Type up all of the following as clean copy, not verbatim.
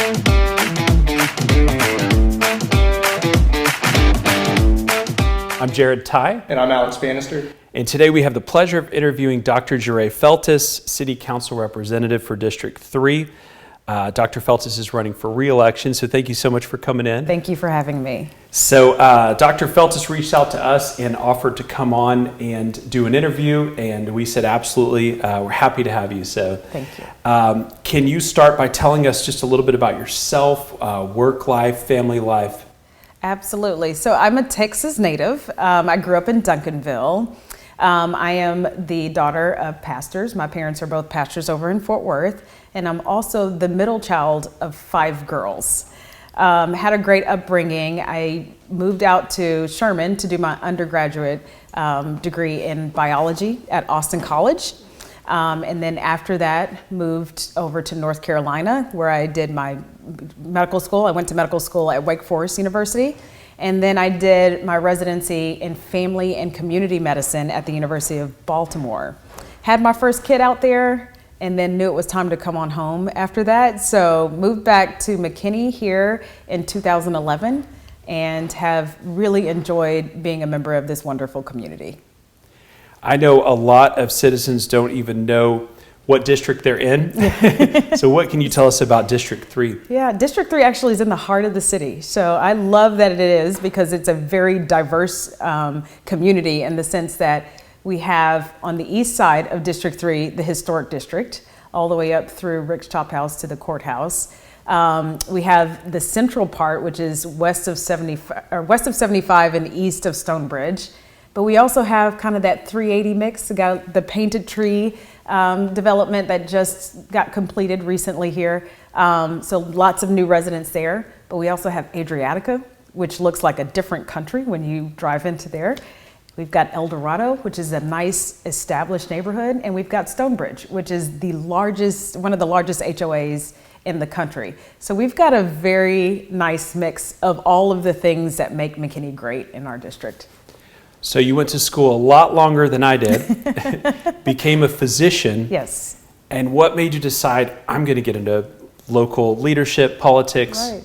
I'm Jared Ty. And I'm Alex Bannister. And today we have the pleasure of interviewing Dr. Geré Feltus, City Council Representative for District 3. Dr. Feltus is running for re-election, so thank you so much for coming in. Thank you for having me. So Dr. Feltus reached out to us and offered to come on and do an interview, and we said absolutely, we're happy to have you. So thank you. Can you start by telling us just a little bit about yourself, work life, family life? Absolutely. So I'm a Texas native. I grew up in Duncanville. I am the daughter of pastors. My parents are both pastors over in Fort Worth, and I'm also the middle child of 5 girls. Had a great upbringing. I moved out to Sherman to do my undergraduate degree in biology at Austin College. And then after that, moved over to North Carolina, where I did my medical school. I went to medical school at Wake Forest University. And then I did my residency in family and community medicine at the University of Baltimore. Had my first kid out there, and then knew it was time to come on home after that. So moved back to McKinney here in 2011 and have really enjoyed being a member of this wonderful community. I know a lot of citizens don't even know what district they're in. So what can you tell us about District 3? Yeah, District 3 actually is in the heart of the city. So I love that it is, because it's a very diverse community in the sense that we have on the east side of District 3, the historic district, all the way up through Rick's Chop House to the courthouse. We have the central part, which is west of 75 and east of Stonebridge. But we also have kind of that 380 mix. We got the Painted Tree development that just got completed recently here. So lots of new residents there. But we also have Adriatica, which looks like a different country when you drive into there. We've got El Dorado, which is a nice established neighborhood. And we've got Stonebridge, which is one of the largest HOAs in the country. So we've got a very nice mix of all of the things that make McKinney great in our district. So you went to school a lot longer than I did, became a physician. Yes. And what made you decide, I'm going to get into local leadership, politics? Right.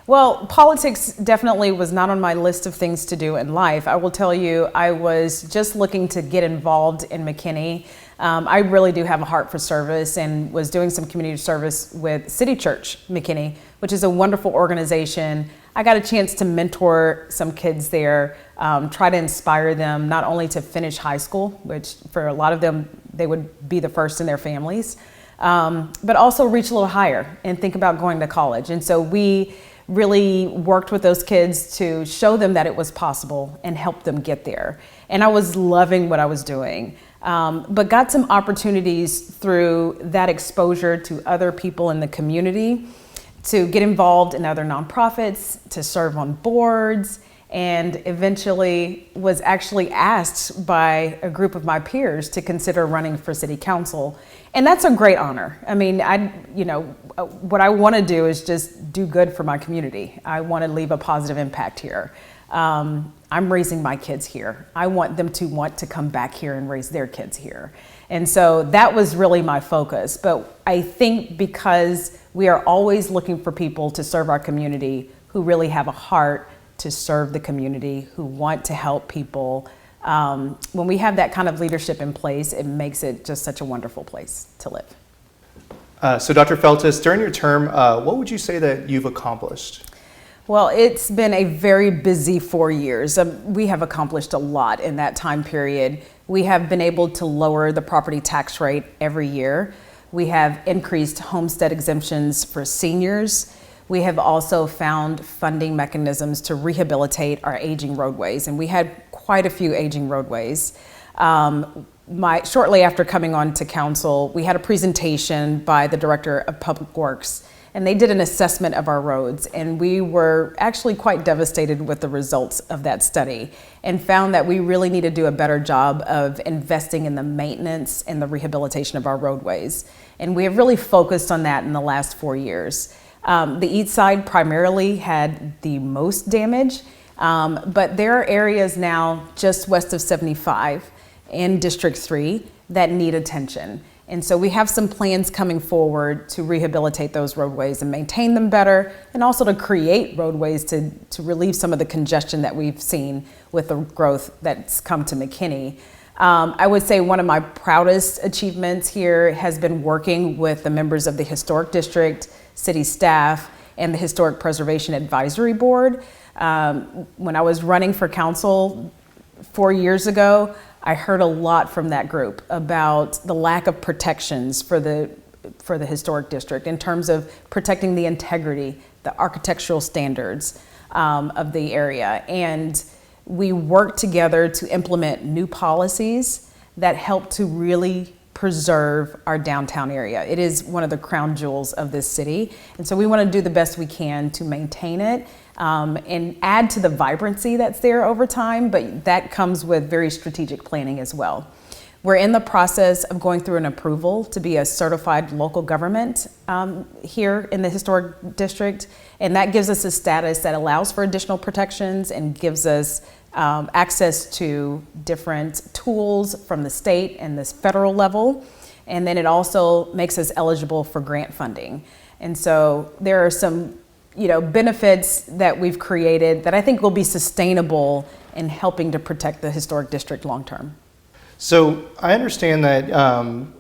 Well, politics definitely was not on my list of things to do in life. I will tell you, I was just looking to get involved in McKinney. I really do have a heart for service, and was doing some community service with City Church McKinney, which is a wonderful organization. I got a chance to mentor some kids there, try to inspire them not only to finish high school, which for a lot of them, they would be the first in their families, but also reach a little higher and think about going to college. And so we really worked with those kids to show them that it was possible and help them get there. And I was loving what I was doing, but got some opportunities through that exposure to other people in the community to get involved in other nonprofits, to serve on boards, and eventually was actually asked by a group of my peers to consider running for city council. And that's a great honor. I mean, what I want to do is just do good for my community. I want to leave a positive impact here. I'm raising my kids here. I want them to want to come back here and raise their kids here. And so that was really my focus. But I think because we are always looking for people to serve our community who really have a heart to serve the community, who want to help people, when we have that kind of leadership in place, it makes it just such a wonderful place to live. So Dr. Feltus, during your term, what would you say that you've accomplished? Well, it's been a very busy 4 years. We have accomplished a lot in that time period. We have been able to lower the property tax rate every year. We have increased homestead exemptions for seniors. We have also found funding mechanisms to rehabilitate our aging roadways, and we had quite a few aging roadways. Shortly after coming on to council, we had a presentation by the Director of Public Works, and they did an assessment of our roads, and we were actually quite devastated with the results of that study and found that we really need to do a better job of investing in the maintenance and the rehabilitation of our roadways. And we have really focused on that in the last 4 years. The east side primarily had the most damage, but there are areas now just west of 75 in District 3 that need attention. And so we have some plans coming forward to rehabilitate those roadways and maintain them better, and also to create roadways to relieve some of the congestion that we've seen with the growth that's come to McKinney. I would say one of my proudest achievements here has been working with the members of the Historic District, city staff, and the Historic Preservation Advisory Board. When I was running for council 4 years ago, I heard a lot from that group about the lack of protections for the historic district in terms of protecting the integrity, the architectural standards of the area. And we worked together to implement new policies that help to really preserve our downtown area. It is one of the crown jewels of this city. And so we want to do the best we can to maintain it and add to the vibrancy that's there over time, but that comes with very strategic planning as well. We're in the process of going through an approval to be a certified local government here in the historic district, and that gives us a status that allows for additional protections and gives us access to different tools from the state and this federal level. And then it also makes us eligible for grant funding. And so there are some benefits that we've created that I think will be sustainable in helping to protect the historic district long term. So I understand that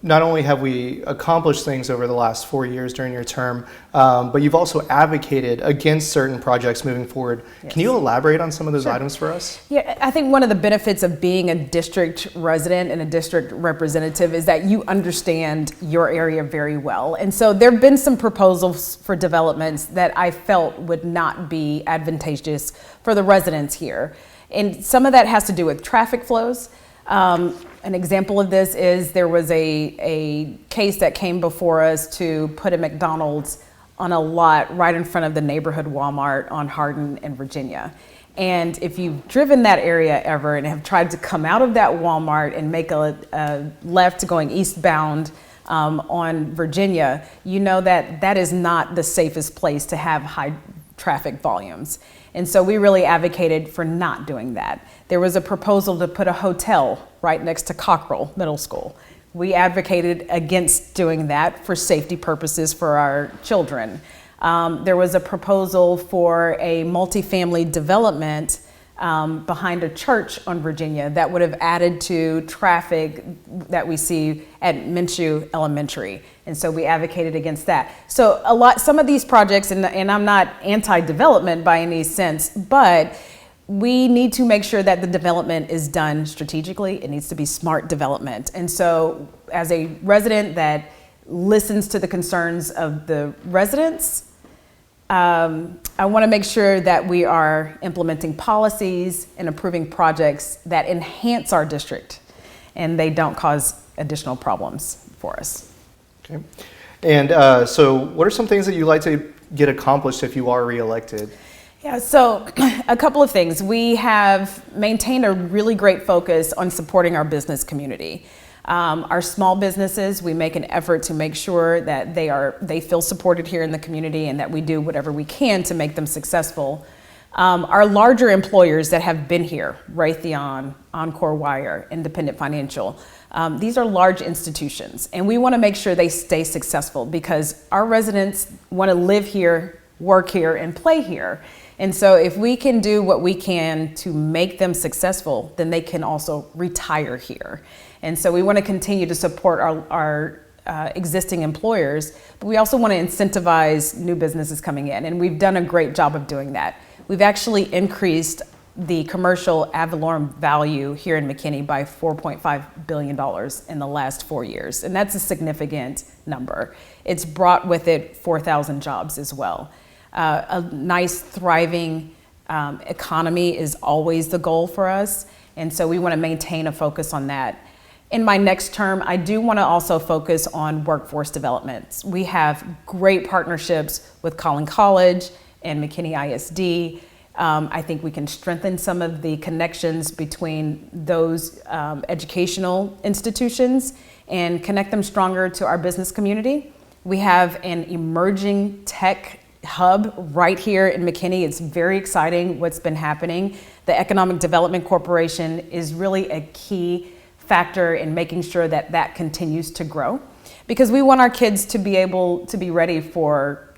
not only have we accomplished things over the last 4 years during your term, but you've also advocated against certain projects moving forward. Yes. Can you elaborate on some of those Sure. items for us? Yeah, I think one of the benefits of being a district resident and a district representative is that you understand your area very well. And so there have been some proposals for developments that I felt would not be advantageous for the residents here. And some of that has to do with traffic flows. An example of this is there was a case that came before us to put a McDonald's on a lot right in front of the neighborhood Walmart on Hardin and Virginia. And if you've driven that area ever and have tried to come out of that Walmart and make a left going eastbound on Virginia, you know that that is not the safest place to have high traffic volumes. And so we really advocated for not doing that. There was a proposal to put a hotel right next to Cockrell Middle School. We advocated against doing that for safety purposes for our children. There was a proposal for a multifamily development behind a church on Virginia that would have added to traffic that we see at Minshew Elementary. And so we advocated against that. So some of these projects, and I'm not anti-development by any sense, but we need to make sure that the development is done strategically. It needs to be smart development. And so as a resident that listens to the concerns of the residents, I want to make sure that we are implementing policies and approving projects that enhance our district and they don't cause additional problems for us. Okay. And so what are some things that you'd like to get accomplished if you are reelected? Yeah, so a couple of things. We have maintained a really great focus on supporting our business community. Our small businesses, we make an effort to make sure that they feel supported here in the community and that we do whatever we can to make them successful. Our larger employers that have been here, Raytheon, Encore Wire, Independent Financial, these are large institutions, and we want to make sure they stay successful because our residents want to live here, work here, and play here. And so if we can do what we can to make them successful, then they can also retire here. And so we want to continue to support our existing employers, but we also want to incentivize new businesses coming in. And we've done a great job of doing that. We've actually increased the commercial ad valorem value here in McKinney by $4.5 billion in the last 4 years. And that's a significant number. It's brought with it 4,000 jobs as well. A nice, thriving economy is always the goal for us. And so we want to maintain a focus on that. In my next term, I do want to also focus on workforce development. We have great partnerships with Collin College and McKinney ISD. I think we can strengthen some of the connections between those educational institutions and connect them stronger to our business community. We have an emerging tech hub right here in McKinney. It's very exciting what's been happening. The Economic Development Corporation is really a key factor in making sure that that continues to grow. because we want our kids to be able to be ready for,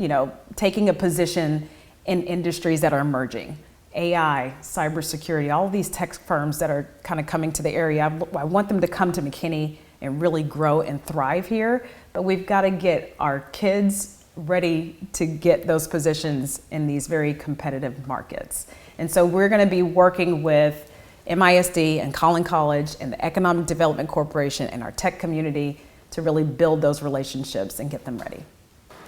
taking a position in industries that are emerging. AI, cybersecurity, all of these tech firms that are kind of coming to the area. I want them to come to McKinney and really grow and thrive here, but we've got to get our kids ready to get those positions in these very competitive markets. And so we're going to be working with MISD and Collin College and the Economic Development Corporation and our tech community to really build those relationships and get them ready.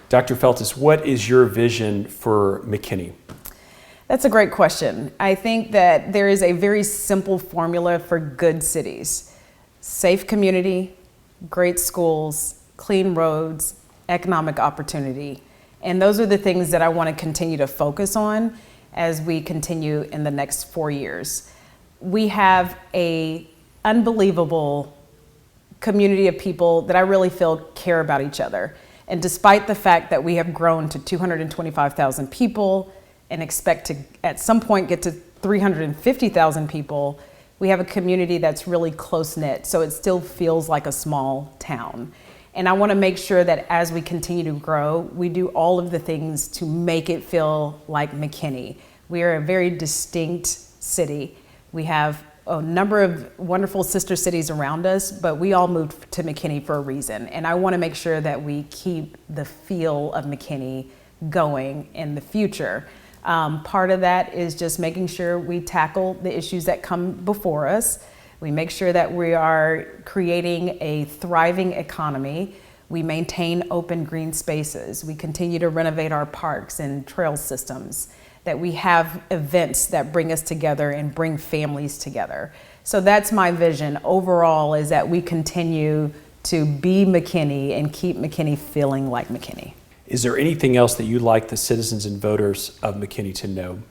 Dr. Feltus, what is your vision for McKinney? That's a great question. I think that there is a very simple formula for good cities. Safe community, great schools, clean roads, economic opportunity. And those are the things that I want to continue to focus on as we continue in the next 4 years. We have an unbelievable community of people that I really feel care about each other. And despite the fact that we have grown to 225,000 people and expect to at some point get to 350,000 people, we have a community that's really close-knit, so it still feels like a small town. And I want to make sure that as we continue to grow, we do all of the things to make it feel like McKinney. We are a very distinct city. We have a number of wonderful sister cities around us, but we all moved to McKinney for a reason. And I want to make sure that we keep the feel of McKinney going in the future. Part of that is just making sure we tackle the issues that come before us. We make sure that we are creating a thriving economy. We maintain open green spaces. We continue to renovate our parks and trail systems. That we have events that bring us together and bring families together. So that's my vision overall, is that we continue to be McKinney and keep McKinney feeling like McKinney. Is there anything else that you'd like the citizens and voters of McKinney to know?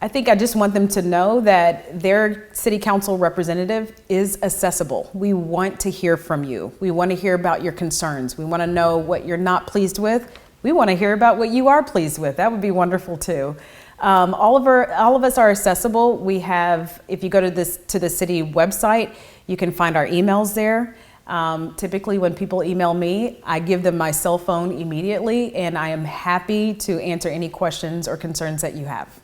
I think I just want them to know that their city council representative is accessible. We want to hear from you. We want to hear about your concerns. We want to know what you're not pleased with. We want to hear about what you are pleased with. That would be wonderful too. All of us are accessible. We have, if you go to the city website, you can find our emails there. Typically when people email me, I give them my cell phone immediately, and I am happy to answer any questions or concerns that you have.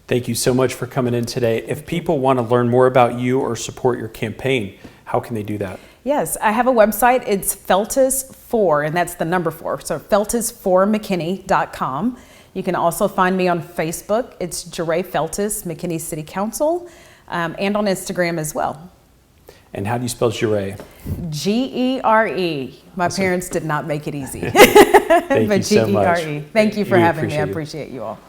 Thank you so much for coming in today. If people want to learn more about you or support your campaign, how can they do that? Yes, I have a website. It's Feltus4, and that's the number 4. So Feltus4McKinney.com. You can also find me on Facebook. It's Geré Feltus, McKinney City Council, and on Instagram as well. And how do you spell Geré? G-E-R-E. My parents did not make it easy. Thank But you so much. G-E-R-E. Thank you for having me. I appreciate it. appreciate you all.